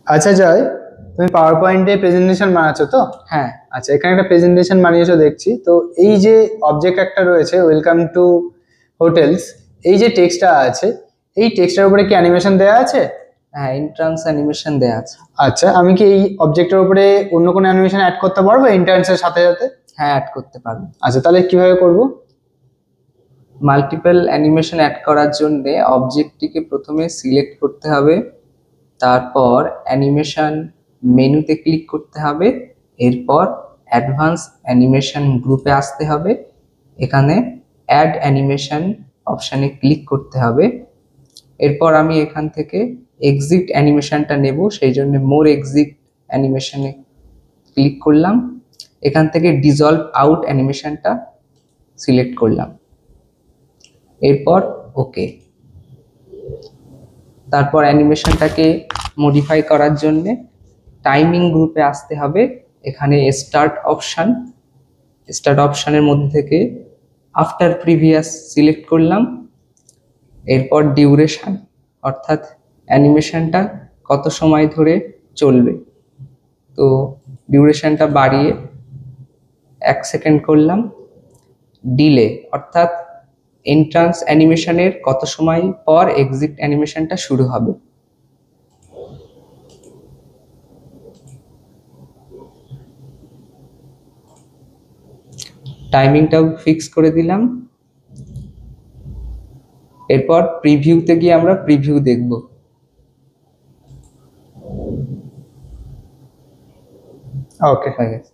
আচ্ছা জয়, তুমি পাওয়ার পয়েন্টে প্রেজেন্টেশন বানাচ্ছো তো? হ্যাঁ। আচ্ছা, এখানে একটা প্রেজেন্টেশন বানিয়েছো দেখছি তো। এই যে অবজেক্ট একটা রয়েছে, ওয়েলকাম টু হোটেলস, এই যে টেক্সটটা আছে, এই টেক্সটার উপরে কি অ্যানিমেশন দেওয়া আছে? হ্যাঁ, এন্ট্রান্স অ্যানিমেশন দেয়া আছে। আচ্ছা, আমি কি এই অবজেক্টের উপরে অন্য কোনো অ্যানিমেশন অ্যাড করতে পারবো এন্ট্রান্সের সাথে সাথে? হ্যাঁ, অ্যাড করতে পারবেন। আচ্ছা, তাহলে কিভাবে করব? মাল্টিপল অ্যানিমেশন অ্যাড করার জন্য অবজেক্টটিকে প্রথমে সিলেক্ট করতে হবে, তারপর অ্যানিমেশন মেনুতে ক্লিক করতে হবে, এরপর অ্যাডভান্স অ্যানিমেশন গ্রুপে আসতে হবে, এখানে অ্যাড অ্যানিমেশন অপশানে ক্লিক করতে হবে। এরপর আমি এখান থেকে এক্সিট অ্যানিমেশনটা নেব, সেই জন্য মোর এক্সিট অ্যানিমেশনে ক্লিক করলাম, এখান থেকে ডিজলভ আউট অ্যানিমেশনটা সিলেক্ট করলাম, এরপর ওকে। তারপর অ্যানিমেশনটাকে মডিফাই করার জন্য টাইমিং গ্রুপে আসতে হবে, এখানে স্টার্ট অপশানের মধ্যে থেকে আফটার প্রিভিয়াস সিলেক্ট করলাম, এরপর ডিউরেশন অর্থাৎ অ্যানিমেশনটা কত সময় ধরে চলবে, তো ডিউরেশনটা বাড়িয়ে 1 সেকেন্ড করলাম। ডিলে অর্থাৎ এন্ট্রান্স অ্যানিমেশনের কত সময় পর এক্সিট অ্যানিমেশনটা শুরু হবে। টাইমিংটাও ফিক্স করে দিলাম। এরপর প্রিভিউতে গিয়ে আমরা প্রিভিউ দেখব। ওকে, হয়ে গেছে।